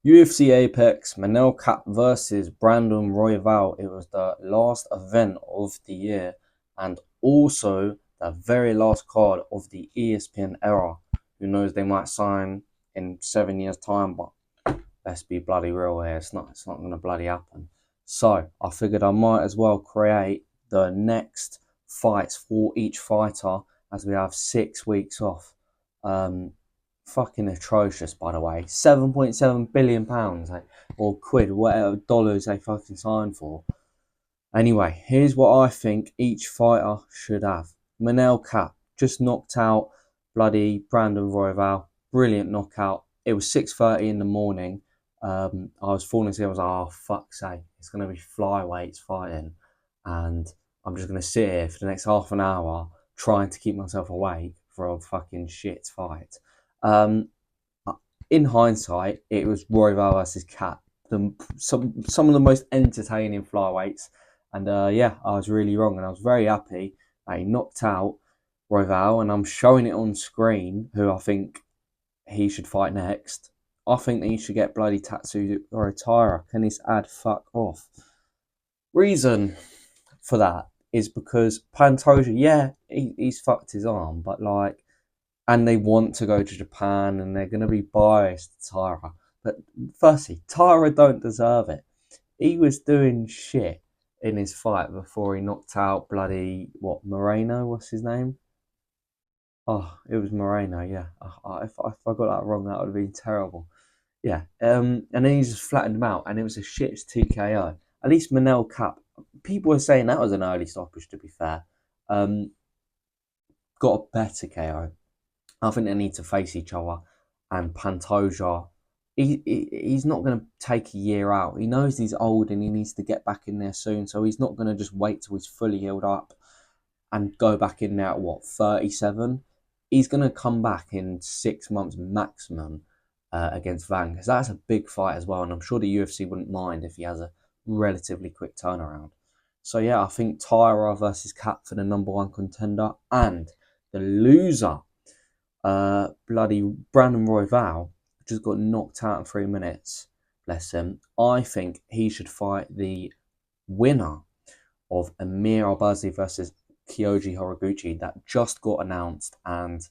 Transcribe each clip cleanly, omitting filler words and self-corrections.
UFC Apex, Manel Kape versus Brandon Royval. It was the last event of the year and also the very last card of the ESPN era. Who knows, they might sign in 7 years' time, but let's be bloody real here. It's not gonna bloody happen. So I figured I might as well create the next fights for each fighter as we have 6 weeks off. Um, Fucking atrocious, by the way. £7.7 billion or quid, whatever dollars they fucking signed for. Anyway, here's what I think each fighter should have. Manel Kape just knocked out bloody Brandon Royval. Brilliant knockout. It was 6:30 in the morning. I was falling asleep. I was like, oh, fuck's sake. It's going to be flyweights fighting. And I'm just going to sit here for the next half an hour trying to keep myself awake for a fucking shit fight. Um, in hindsight, it was Royval versus Kape. Some of the most entertaining flyweights. And yeah, I was really wrong. And I was very happy that he knocked out Royval. And I'm showing it on screen who I think he should fight next. I think that he should get bloody Tatsu or Tyra. Can this ad fuck off? Reason for that is because Pantoja, yeah, he's fucked his arm, but like, and they want to go to Japan and they're going to be biased to Tyra. But firstly, Tyra don't deserve it. He was doing shit in his fight before he knocked out bloody, what, Moreno? What's his name? Oh, it was Moreno, yeah. If I got that wrong, that would have been terrible. Yeah. And then he just flattened him out, and it was a shit TKO. At least Manel Kape. People were saying that was an early stoppage, to be fair. Um, got a better KO. I think they need to face each other. And Pantoja, he's not going to take a year out. He knows he's old and he needs to get back in there soon. So he's not going to just wait till he's fully healed up and go back in there at what, 37? He's going to come back in 6 months maximum against Van, because that's a big fight as well. And I'm sure the UFC wouldn't mind if he has a relatively quick turnaround. So yeah, I think Tyra versus Kape for the number one contender, and the loser, bloody Brandon Royval, just got knocked out in 3 minutes. Bless him. I think he should fight the winner of Amir Albazi versus Kyoji Horiguchi that just got announced, and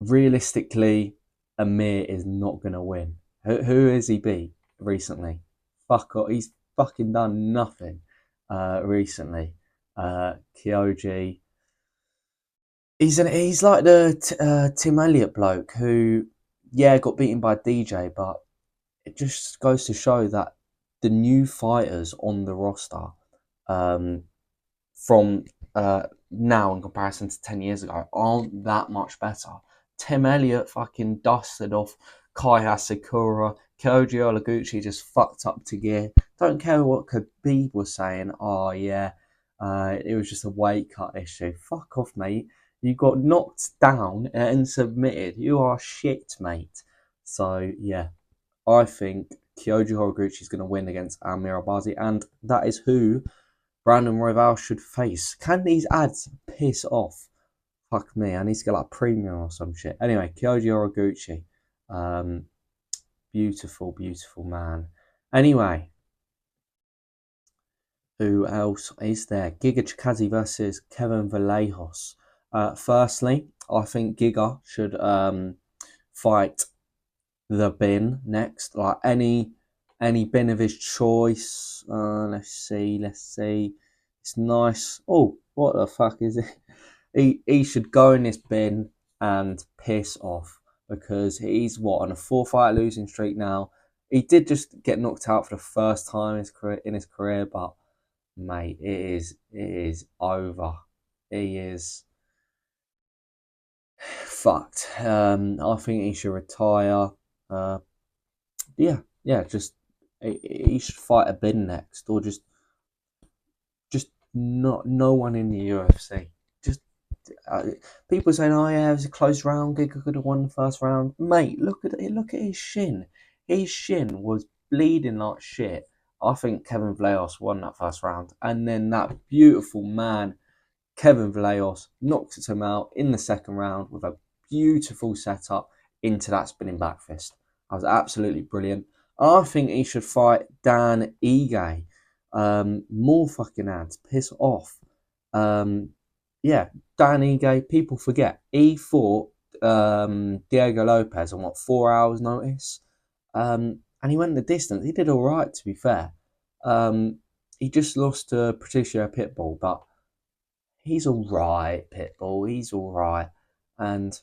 realistically, Amir is not going to win. Who has he beat recently? Fuck off. He's fucking done nothing recently. Kyoji. He's like the Tim Elliott bloke who, yeah, got beaten by DJ, but it just goes to show that the new fighters on the roster, um, from now in comparison to 10 years ago, aren't that much better. Tim Elliott fucking dusted off Kaya Sakura. Kyoji Olaguchi just fucked up to gear. Don't care what Khabib was saying. Oh, yeah, it was just a weight cut issue. Fuck off, mate. You got knocked down and submitted. You are shit, mate. So, yeah, I think Kyoji Horiguchi is going to win against Amir Albazi, and that is who Brandon Royval should face. Can these ads piss off? Fuck me, I need to get like a premium or some shit. Anyway, Kyoji Horiguchi. Beautiful, beautiful man. Anyway, who else is there? Giga Chikadze versus Kevin Vallejos. Firstly, I think Giga should fight the bin next. Like any bin of his choice. Let's see. It's nice. Oh, what the fuck is it? He should go in this bin and piss off, because he's what, on a 4 fight losing streak now. He did just get knocked out for the first time in his career, but mate, it is over. He is fucked. I think he should retire. Uh, yeah, just he should fight a bin next, or just not no one in the UFC. Just people saying, "Oh yeah, it was a close round. Giga could have won the first round." Mate, look at it. Look at his shin. His shin was bleeding like shit. I think Kevin Vallejos won that first round, and then that beautiful man, Kevin Vallejos, knocked him out in the second round with a beautiful setup into that spinning back fist. That was absolutely brilliant. I think he should fight Dan Ige. More fucking ads. Piss off. Um, yeah, Dan Ige, people forget. He fought Diego Lopez on what, 4 hours notice? And he went the distance. He did all right, to be fair. Um, he just lost to Patricio Pitbull, but he's all right, Pitbull. He's all right. And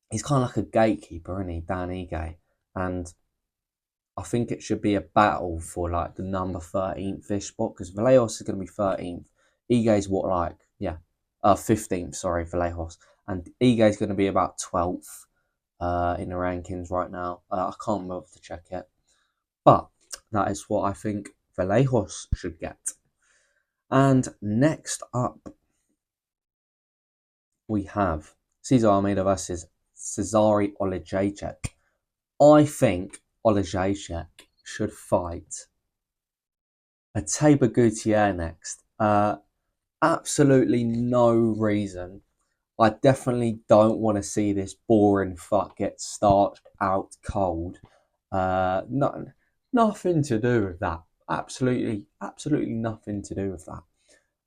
he's kind of like a gatekeeper, isn't he, Dan Ige? And I think it should be a battle for like the number 13th ish spot because Vallejos is going to be 13th. Ige's what, like, yeah, 15th, sorry, Vallejos. And Ige's going to be about 12th in the rankings right now. I can't remember to check it. But that is what I think Vallejos should get. And next up, we have Cesar Almeida versus Cezary Olejniczak. I think Olejniczak should fight Ateba Gutierrez next. Absolutely no reason. I definitely don't want to see this boring fuck get starched out cold. Nothing to do with that. Absolutely nothing to do with that.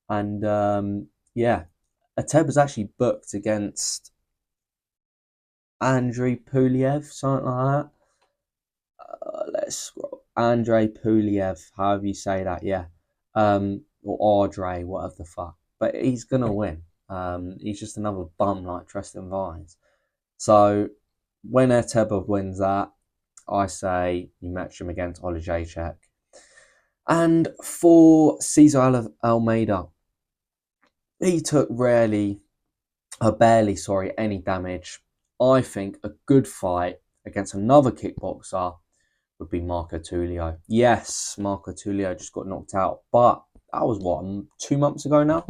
And yeah, Ateba's actually booked against Andrei Puliev, something like that. Let's scroll. Andrei Puliev, however you say that, yeah. Or Audrey, whatever the fuck. But he's gonna win. He's just another bum like Tristan Vines. So when Ateba wins that, I say you match him against Olejniczak. And for Cesar Almeida, he took barely, any damage. I think a good fight against another kickboxer would be Marco Tulio. Yes, Marco Tulio just got knocked out, but that was what, 2 months ago now?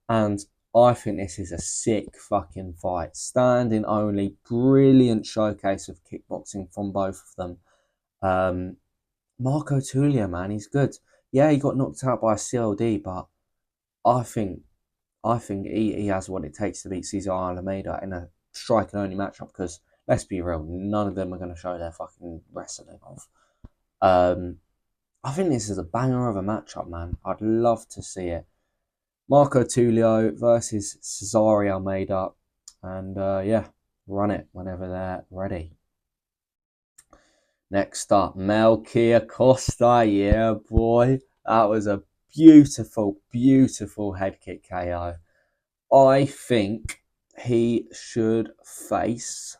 And I think this is a sick fucking fight. Standing only, brilliant showcase of kickboxing from both of them. Marco Tulio, man, he's good. Yeah, he got knocked out by a CLD, but I think he has what it takes to beat Cesar Almeida in a striking only matchup because let's be real, none of them are going to show their fucking wrestling off. I think this is a banger of a matchup, man. I'd love to see it. Marco Tulio versus Cesare Almeida. And yeah, run it whenever they're ready. Next up, Melchior Costa. Yeah, boy. That was a beautiful, beautiful head kick KO. I think he should face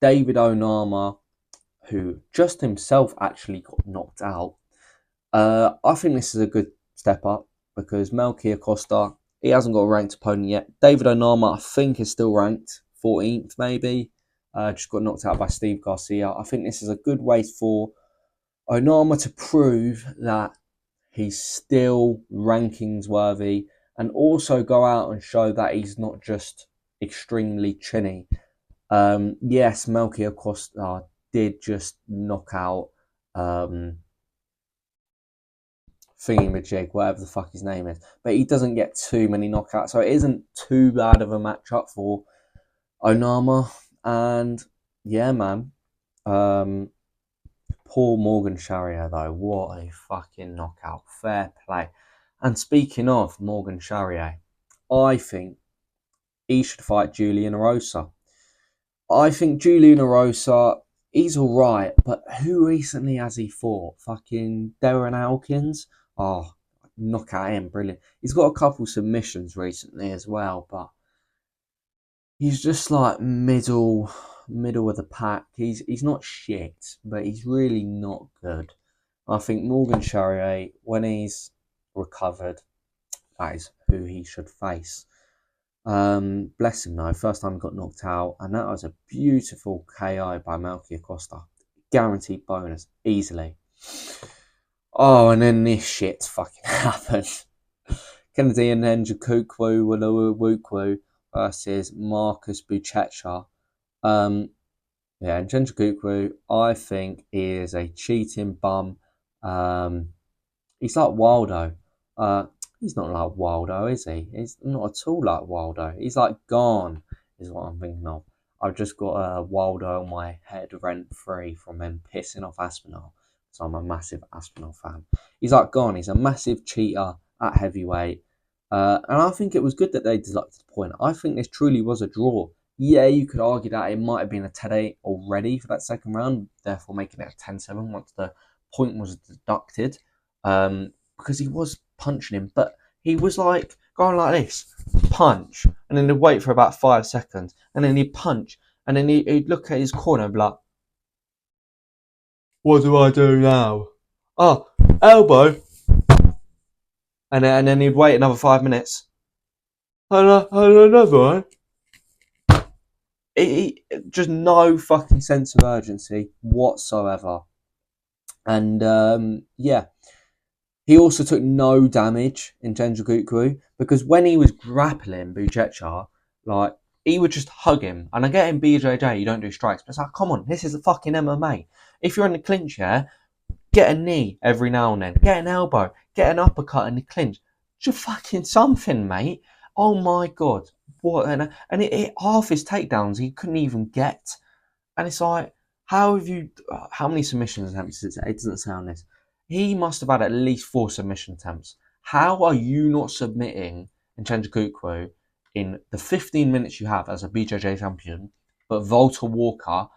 David Onama, who just himself actually got knocked out. I think this is a good step up because Melchior Costa, he hasn't got a ranked opponent yet. David Onama, I think, is still ranked 14th, maybe. Just got knocked out by Steve Garcia. I think this is a good way for Onama to prove that he's still rankings worthy and also go out and show that he's not just extremely chinny. Yes, Melchior Costa did just knock out Thingy-majig, whatever the fuck his name is. But he doesn't get too many knockouts, so it isn't too bad of a matchup for Onama. And yeah, man. Poor Morgan Sharia, though. What a fucking knockout. Fair play. And speaking of Morgan Sharia, I think he should fight Julian Erosa. I think Julian Erosa, he's alright, but who recently has he fought? Fucking Darren Elkins? Oh, knock at him, brilliant. He's got a couple submissions recently as well, but he's just like middle of the pack. He's not shit, but he's really not good. I think Morgan Charrier, when he's recovered, that is who he should face. Bless him though, first time he got knocked out, and that was a beautiful KO by Melchior Costa. Guaranteed bonus, easily. Oh, and then this shit fucking happened. Kennedy and Njoku versus Marcus Buchecha. Yeah, and Njoku, I think, is a cheating bum. He's like Waldo. He's not like Waldo, is he? He's not at all like Waldo. He's like Gone, is what I'm thinking of. I've just got a Wilder on my head rent free from him pissing off Aspinall. So I'm a massive Aspinall fan. He's like gone. He's a massive cheater at heavyweight. And I think it was good that they deducted the point. I think this truly was a draw. Yeah, you could argue that it might have been a 10-8 already for that second round, therefore making it a 10-7 once the point was deducted. Because he was punching him, but he was like going like this, punch, and then he'd wait for about 5 seconds, and then he'd punch, and then he'd look at his corner and be like, what do I do now? Oh, elbow. And then he'd wait another 5 minutes. And another one. Just no fucking sense of urgency whatsoever. And yeah, he also took no damage in Genjikukru because when he was grappling Buchecha, like, he would just hug him. And I get in BJJ, you don't do strikes, but it's like, come on, this is a fucking MMA. If you're in the clinch, yeah, get a knee every now and then, get an elbow, get an uppercut in the clinch. Just fucking something, mate. Oh my god, what? And half his takedowns he couldn't even get. And it's like, how many submission attempts is it? It doesn't sound this. He must have had at least 4 submission attempts. How are you not submitting in Chenjikukwu in the 15 minutes you have as a BJJ champion, but Volta Walker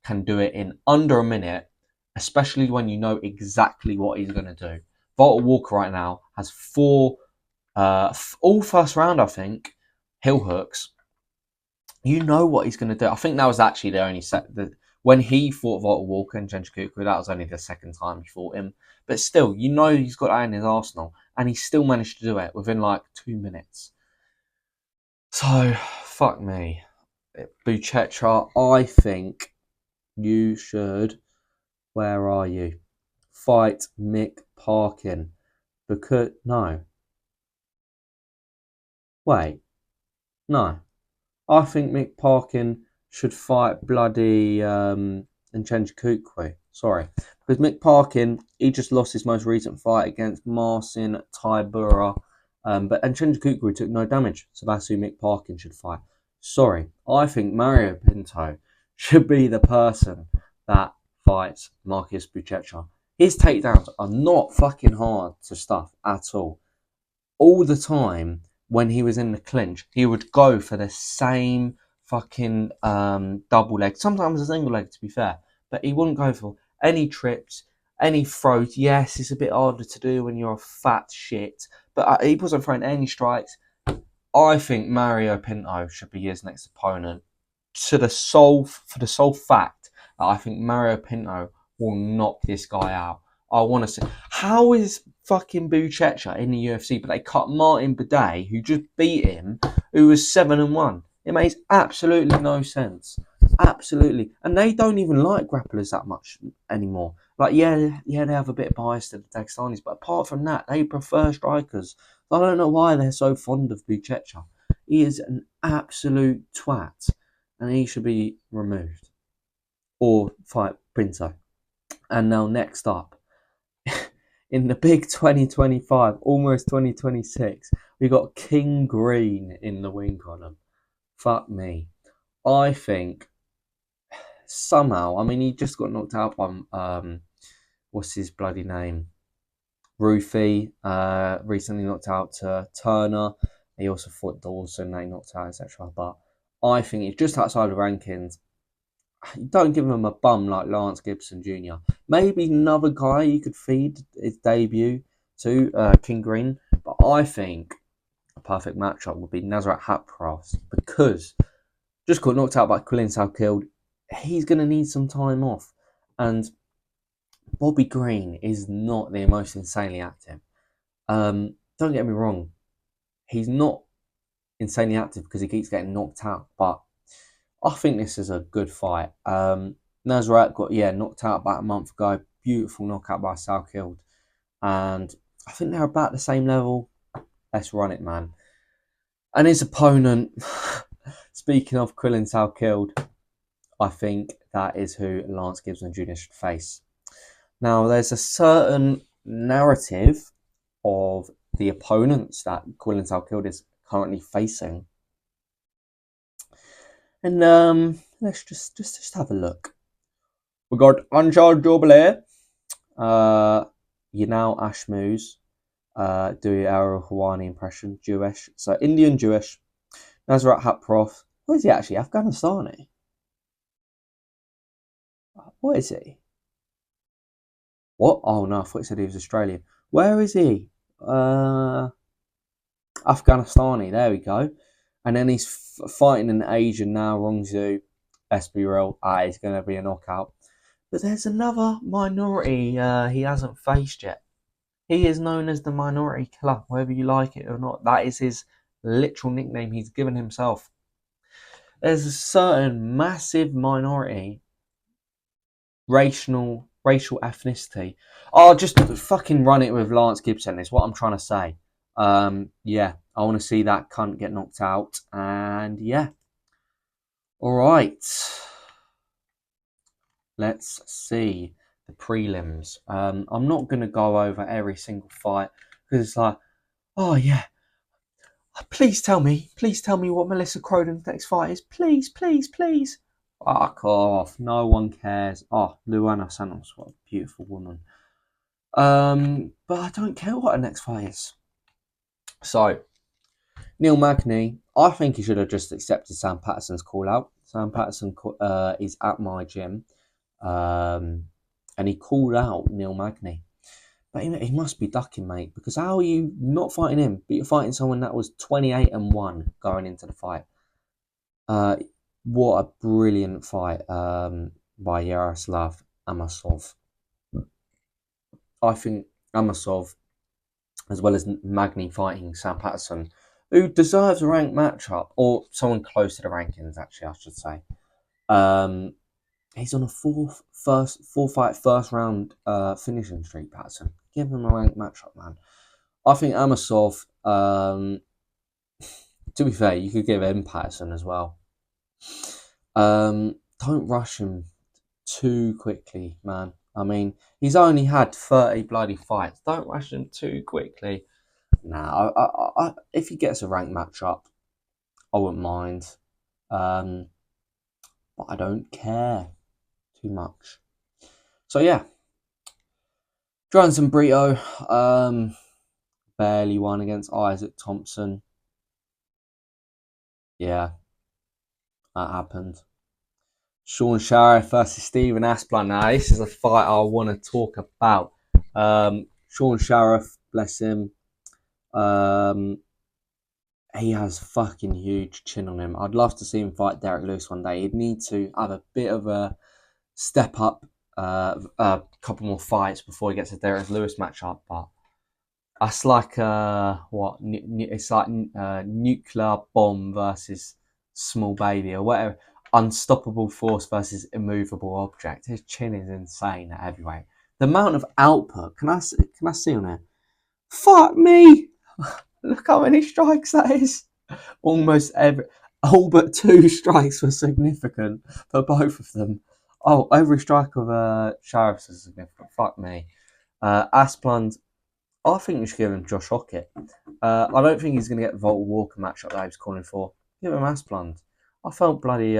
can do it in under a minute, especially when you know exactly what he's going to do. Volta Walker right now has 4, all first round, I think, heel hooks. You know what he's going to do. I think that was actually the only set that when he fought Volta Walker and Genjikukwu, that was only the second time he fought him. But still, you know he's got that in his arsenal, and he still managed to do it within like 2 minutes. So, fuck me. Buchecha, I think you should, where are you? Fight Mick Parkin. Because, no. Wait. No. I think Mick Parkin should fight bloody Nchenchikukwe. Sorry. Because Mick Parkin, he just lost his most recent fight against Marcin Tybura. But Nchenchikukwe took no damage. So that's who Mick Parkin should fight. Sorry. I think Mario Pinto should be the person that fights Marcus Buchecha. His takedowns are not fucking hard to stuff at all. All the time, when he was in the clinch, he would go for the same fucking double leg, sometimes a single leg to be fair, but he wouldn't go for any trips, any throws. Yes, it's a bit harder to do when you're a fat shit, but he wasn't throwing any strikes. I think Mario Pinto should be his next opponent for the sole fact that I think Mario Pinto will knock this guy out. I want to see, how is fucking Buchecha in the UFC, but they cut Martin Bidet, who just beat him, who was 7-1. It makes absolutely no sense. Absolutely. And they don't even like grapplers that much anymore. Like, yeah, they have a bit of bias to the Dagestanis, but apart from that, they prefer strikers. I don't know why they're so fond of Buchecha. He is an absolute twat, and he should be removed. Or fight Pinto. And now next up, in the big 2025, almost 2026, we got King Green in the wing column. Fuck me. I think somehow, I mean, he just got knocked out by, what's his bloody name? Rufy, recently knocked out to Turner. He also fought Dawson, they knocked out, etc. But I think he's just outside the rankings. You don't give him a bum like Lance Gibson Jr. Maybe another guy you could feed his debut to, King Green. But I think a perfect matchup would be Nasrat Haqparast because just got knocked out by Quilin Salkeld. He's going to need some time off. And Bobby Green is not the most insanely active. Don't get me wrong. He's not insanely active because he keeps getting knocked out. But I think this is a good fight. Nasrat got knocked out about a month ago. Beautiful knockout by Salkeld. And I think they're about the same level. Let's run it, man. And his opponent, speaking of Quilin Salkeld, I think that is who Lance Gibson Jr. should face. Now, there's a certain narrative of the opponents that Quilin Salkeld is currently facing. And let's just have a look. We got Anshul Doble, Yanal Ashmuz, do our Hawani impression, Jewish. So Indian Jewish. Nazrat Haprof. What is he actually? Afghanistani. What is he? What? Oh no, I thought he said he was Australian. Where is he? Afghanistani. There we go. And then he's fighting an Asian now, Rongzhu. Espiril. He's going to be a knockout. But there's another minority he hasn't faced yet. He is known as the Minority Killer, whether you like it or not. That is his literal nickname he's given himself. There's a certain massive minority, racial ethnicity. Oh, just fucking run it with Lance Gibson is what I'm trying to say. Yeah, I want to see that cunt get knocked out. And yeah. All right. Let's see the prelims. I'm not going to go over every single fight because it's like, oh yeah, please tell me what Melissa Croden's next fight is. Please, please, please. Fuck off. No one cares. Oh, Luana Santos, what a beautiful woman. But I don't care what her next fight is. So, Neil Magny, I think he should have just accepted Sam Patterson's call out. Sam Patterson is at my gym. And he called out Neil Magny. But he must be ducking, mate, because how are you not fighting him, but you're fighting someone that was 28-1 going into the fight? What a brilliant fight by Yaroslav Amosov. I think Amosov, as well as Magny fighting Sam Patterson, who deserves a ranked matchup, or someone close to the rankings, actually, I should say. He's on a four fight first round finishing streak, Patterson. Give him a ranked matchup, man. I think Amosov, to be fair, you could give him Patterson as well. Don't rush him too quickly, man. I mean, he's only had 30 bloody fights. Don't rush him too quickly. Nah, if he gets a ranked matchup, I wouldn't mind. But I don't care too much. So yeah, Johnson Brito barely won against Isaac Thompson. Yeah, that happened. Sean Sheriff versus Stephen Asplan. Now, this is a fight I want to talk about. Sean Sheriff, bless him. He has fucking huge chin on him. I'd love to see him fight Derek Lewis one day. He'd need to have a bit of a step up, a couple more fights before he gets a Derek Lewis matchup. But that's like it's like nuclear bomb versus small baby or whatever. Unstoppable force versus immovable object. His chin is insane at heavyweight. The amount of output. Can I see on it? Fuck me! Look how many strikes that is. Almost all but 2 strikes were significant for both of them. Oh, every strike of Sheriff's is significant. Fuck me. Aspland, I think we should give him Josh Hockett. I don't think he's going to get the Volta Walker matchup that he was calling for. Give him Aspland. I felt bloody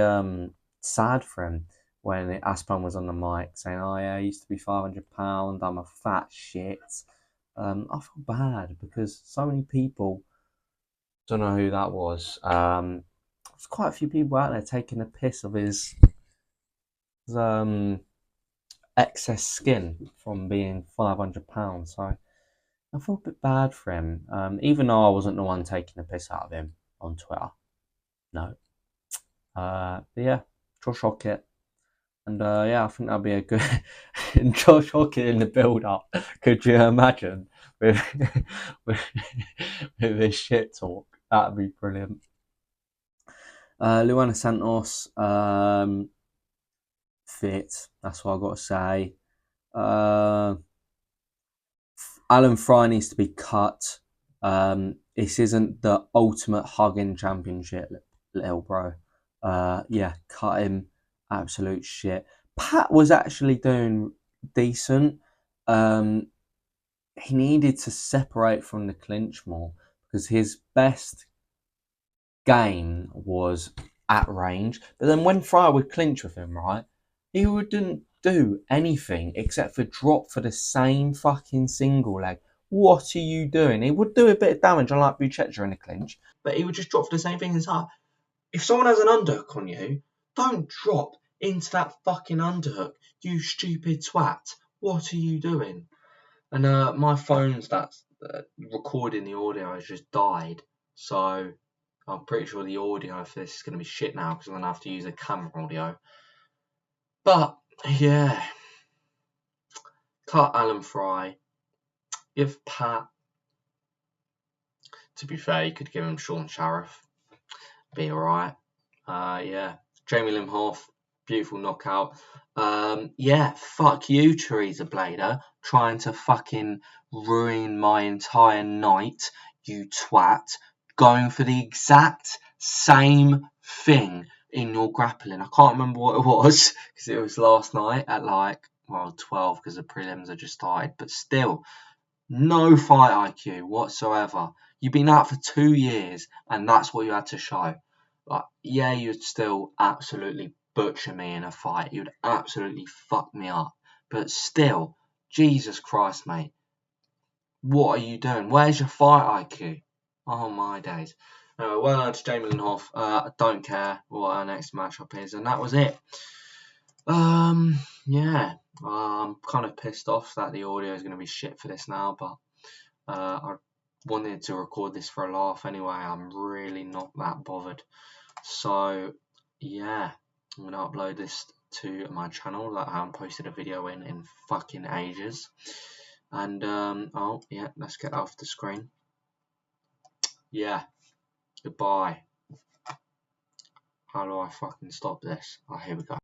sad for him when Aspland was on the mic saying, oh yeah, I used to be £500, I'm a fat shit. I felt bad because so many people don't know who that was. There's quite a few people out there taking the piss of his excess skin from being £500. So I felt a bit bad for him, even though I wasn't the one taking the piss out of him on Twitter. No. But yeah, Josh Hockett. And yeah, I think that'll be a good Josh Hockett in the build-up. Could you imagine with with his shit talk? That'd be brilliant. Luana Santos, fit. That's what I got to say. Alan Fry needs to be cut. This isn't the ultimate hugging championship, little bro. Yeah, cut him. Absolute shit. Pat was actually doing decent. He needed to separate from the clinch more because his best game was at range. But then when Fryer would clinch with him, right, he wouldn't do anything except for drop for the same fucking single leg. What are you doing? He would do a bit of damage, unlike Buchecha in the clinch, but he would just drop for the same thing as that. If someone has an underhook on you, don't drop into that fucking underhook, you stupid twat. What are you doing? And my phone's that's recording the audio has just died, so I'm pretty sure the audio for this is going to be shit now because I'm going to have to use a camera audio. But yeah, cut Alan Fry, give Pat. To be fair, you could give him Sean Sheriff, be alright. Yeah, Jamie Limhoff, beautiful knockout. Yeah, fuck you, Teresa Blader, trying to fucking ruin my entire night, you twat. Going for the exact same thing in your grappling. I can't remember what it was because it was last night at 12 because the prelims had just started. But still, no fight IQ whatsoever. You've been out for 2 years and that's what you had to show. Like, yeah, you'd still absolutely butcher me in a fight. You'd absolutely fuck me up. But still, Jesus Christ, mate. What are you doing? Where's your fight IQ? Oh, my days. Anyway, well done to Jamie Linhoff. I don't care what our next matchup is. And that was it. Yeah. I'm kind of pissed off that the audio is going to be shit for this now. But I wanted to record this for a laugh anyway. I'm really not that bothered. So yeah, I'm gonna upload this to my channel that I haven't posted a video in fucking ages. And oh yeah, let's get off the screen. Yeah, goodbye. How do I fucking stop this? Oh, here we go.